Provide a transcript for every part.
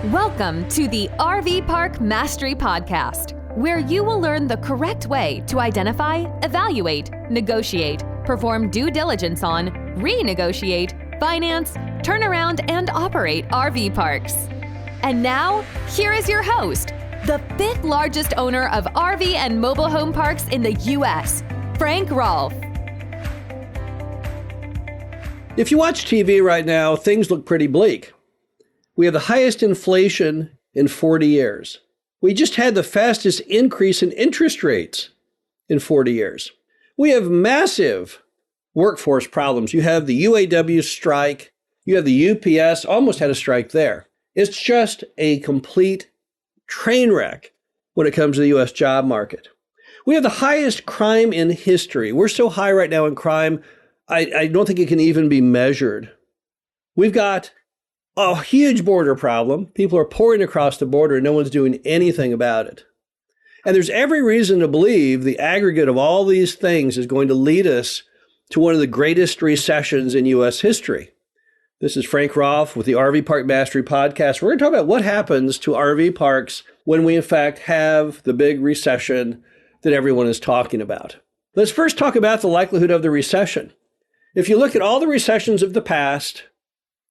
Welcome to the RV Park Mastery Podcast, where you will learn the correct way to identify, evaluate, negotiate, perform due diligence on, renegotiate, finance, turn around, and operate RV parks. And now, here is your host, the fifth largest owner of RV and mobile home parks in the U.S., Frank Rolfe. If you watch TV right now, things look pretty bleak. We have the highest inflation in 40 years. We just had the fastest increase in interest rates in 40 years. We have massive workforce problems. You have the UAW strike. You have the UPS, almost had a strike there. It's just a complete train wreck when it comes to the U.S. job market. We have the highest crime in history. We're so high right now in crime, I don't think it can even be measured. We've got a huge border problem. People are pouring across the border and no one's doing anything about it. And there's every reason to believe the aggregate of all these things is going to lead us to one of the greatest recessions in U.S. history. This is Frank Rolfe with the RV Park Mastery Podcast. We're going to talk about what happens to RV parks when we in fact have the big recession that everyone is talking about. Let's first talk about the likelihood of the recession. If you look at all the recessions of the past,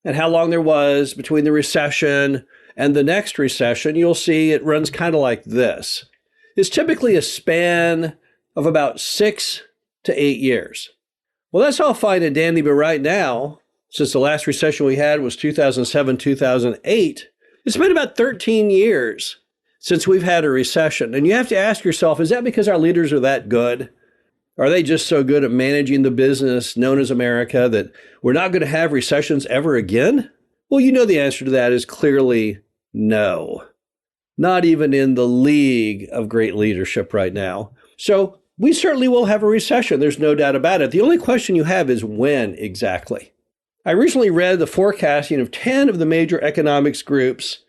and how long there was between the recession and the next recession, you'll see it runs kind of like this. It's typically a span of about 6 to 8 years. Well, that's all fine and dandy, but right now, since the last recession we had was 2007, 2008, it's been about 13 years since we've had a recession. And you have to ask yourself, is that because our leaders are that good? Are they just so good at managing the business known as America that we're not going to have recessions ever again? Well, you know the answer to that is clearly no. Not even in the league of great leadership right now. So we certainly will have a recession. There's no doubt about it. The only question you have is when exactly. I recently read the forecasting of 10 of the major economics groups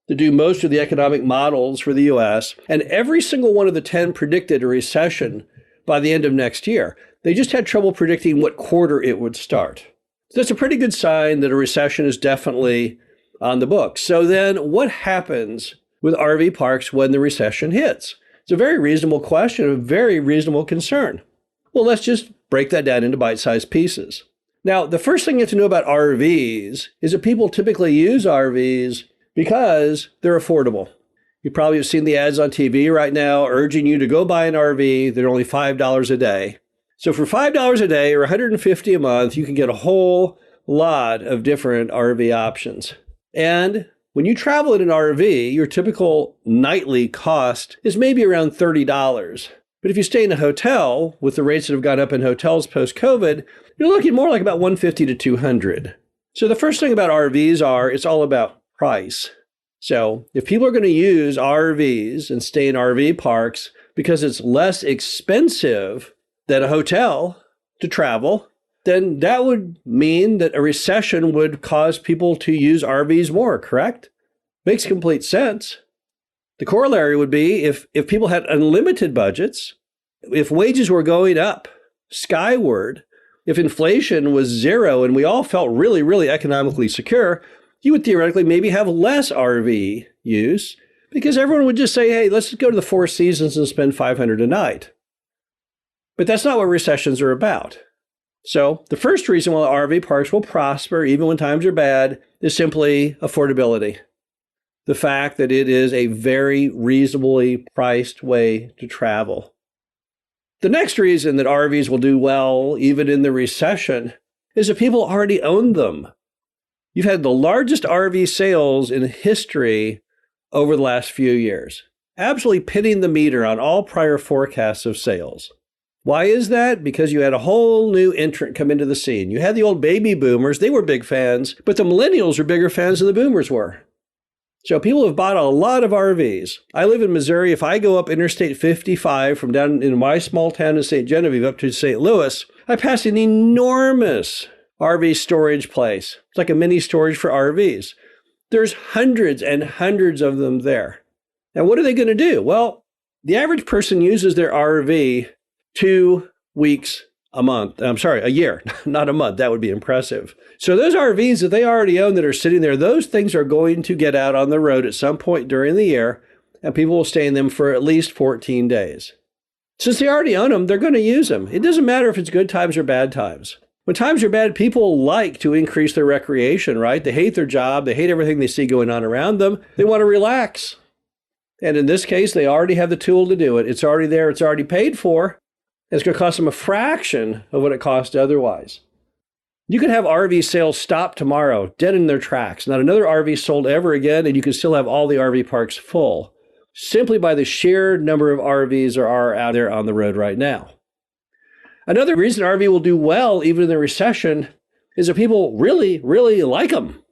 that do most of the economic models for the U.S., and every single one of the 10 predicted a recession by the end of next year. They just had trouble predicting what quarter it would start. So that's a pretty good sign that a recession is definitely on the books. So then what happens with RV parks when the recession hits? It's a very reasonable question, a very reasonable concern. Well, let's just break that down into bite-sized pieces. Now, the first thing you have to know about RVs is that people typically use RVs because they're affordable. You probably have seen the ads on TV right now urging you to go buy an RV. They're only $5 a day. So for $5 a day or $150 a month, you can get a whole lot of different RV options. And when you travel in an RV, your typical nightly cost is maybe around $30. But if you stay in a hotel, with the rates that have gone up in hotels post-COVID, you're looking more like about $150 to $200. So the first thing about RVs it's all about price. So if people are going to use RVs and stay in RV parks because it's less expensive than a hotel to travel, then that would mean that a recession would cause people to use RVs more, correct? Makes complete sense. The corollary would be if people had unlimited budgets, if wages were going up skyward, if inflation was zero and we all felt really, really economically secure, you would theoretically maybe have less RV use because everyone would just say, hey, let's just go to the Four Seasons and spend $500 a night. But that's not what recessions are about. So the first reason why RV parks will prosper, even when times are bad, is simply affordability. The fact that it is a very reasonably priced way to travel. The next reason that RVs will do well, even in the recession, is that people already own them. You've had the largest RV sales in history over the last few years, absolutely pitting the meter on all prior forecasts of sales. Why is that? Because you had a whole new entrant come into the scene. You had the old baby boomers. They were big fans, but the millennials are bigger fans than the boomers were. So people have bought a lot of RVs. I live in Missouri. If I go up Interstate 55 from down in my small town in St. Genevieve up to St. Louis, I pass an enormous RV storage place. It's like a mini storage for RVs. There's hundreds and hundreds of them there. And what are they going to do? Well, the average person uses their RV 2 weeks a year, not a month. That would be impressive. So those RVs that they already own that are sitting there, those things are going to get out on the road at some point during the year, and people will stay in them for at least 14 days. Since they already own them, they're going to use them. It doesn't matter if it's good times or bad times. When times are bad, people like to increase their recreation, right? They hate their job. They hate everything they see going on around them. They want to relax. And in this case, they already have the tool to do it. It's already there. It's already paid for. It's going to cost them a fraction of what it cost otherwise. You could have RV sales stop tomorrow, dead in their tracks. Not another RV sold ever again, and you can still have all the RV parks full, simply by the sheer number of RVs there are out there on the road right now. Another reason RV will do well, even in the recession, is that people really, really like them.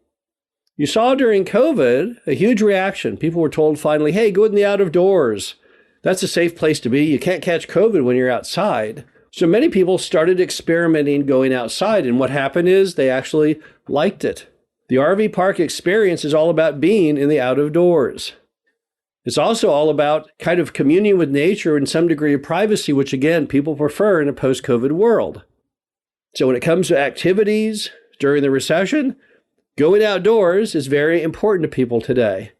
You saw during COVID a huge reaction. People were told finally, hey, go in the out of doors. That's a safe place to be. You can't catch COVID when you're outside. So many people started experimenting going outside. And what happened is they actually liked it. The RV park experience is all about being in the out of doors. It's also all about kind of communion with nature and some degree of privacy, which again, people prefer in a post-COVID world. So when it comes to activities during the recession, going outdoors is very important to people today.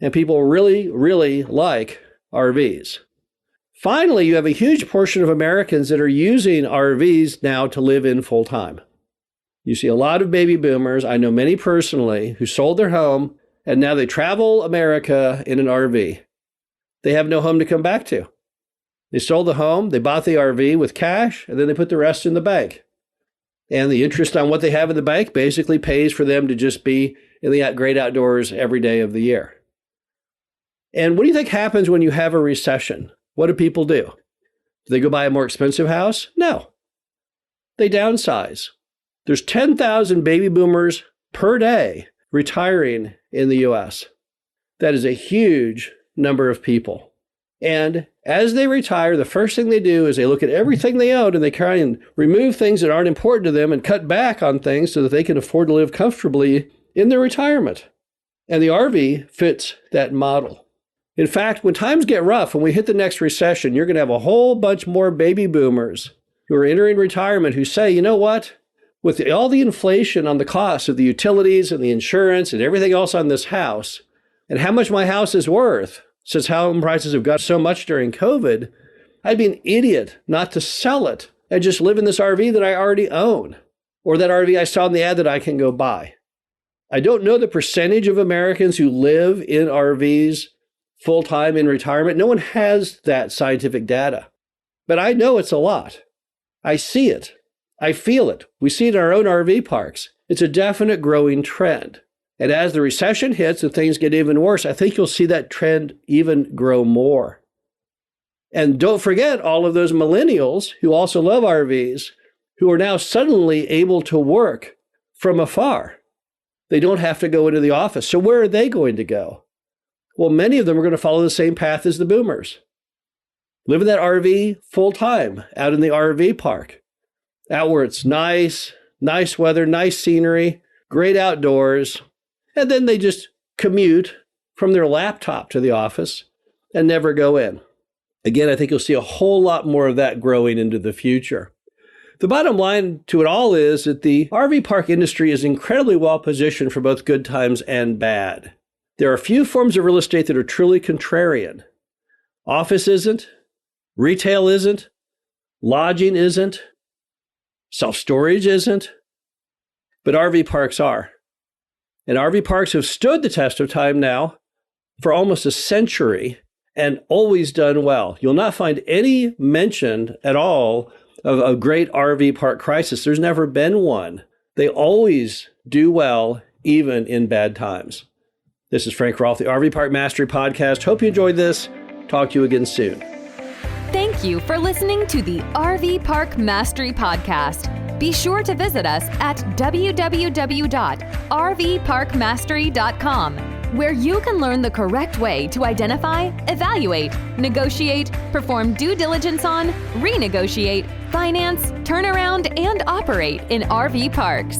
And people really, really like RVs. Finally, you have a huge portion of Americans that are using RVs now to live in full time. You see a lot of baby boomers, I know many personally, who sold their home and now they travel America in an RV. They have no home to come back to. They sold the home, they bought the RV with cash, and then they put the rest in the bank. And the interest on what they have in the bank basically pays for them to just be in the great outdoors every day of the year. And what do you think happens when you have a recession? What do people do? Do they go buy a more expensive house? No. They downsize. There's 10,000 baby boomers per day retiring in the U.S. That is a huge number of people. And as they retire, the first thing they do is they look at everything they own and they try and remove things that aren't important to them and cut back on things so that they can afford to live comfortably in their retirement. And the RV fits that model. In fact, when times get rough, when we hit the next recession, you're going to have a whole bunch more baby boomers who are entering retirement who say, you know what? With all the inflation on the cost of the utilities and the insurance and everything else on this house, and how much my house is worth, since home prices have got so much during COVID, I'd be an idiot not to sell it and just live in this RV that I already own, or that RV I saw in the ad that I can go buy. I don't know the percentage of Americans who live in RVs full-time in retirement. No one has that scientific data, but I know it's a lot. I see it. I feel it. We see it in our own RV parks. It's a definite growing trend. And as the recession hits and things get even worse, I think you'll see that trend even grow more. And don't forget all of those millennials who also love RVs, who are now suddenly able to work from afar. They don't have to go into the office. So where are they going to go? Well, many of them are going to follow the same path as the boomers. Live in that RV full time, out in the RV park, out where it's nice weather, nice scenery, great outdoors. And then they just commute from their laptop to the office and never go in. Again, I think you'll see a whole lot more of that growing into the future. The bottom line to it all is that the RV park industry is incredibly well positioned for both good times and bad. There are few forms of real estate that are truly contrarian. Office isn't, retail isn't, lodging isn't, self-storage isn't, but RV parks are. And RV parks have stood the test of time now for almost a century and always done well. You'll not find any mention at all of a great RV park crisis. There's never been one. They always do well, even in bad times. This is Frank Rolfe, the RV Park Mastery Podcast. Hope you enjoyed this. Talk to you again soon. Thank you for listening to the RV Park Mastery Podcast. Be sure to visit us at www.rvparkmastery.com, where you can learn the correct way to identify, evaluate, negotiate, perform due diligence on, renegotiate, finance, turn around, and operate in RV parks.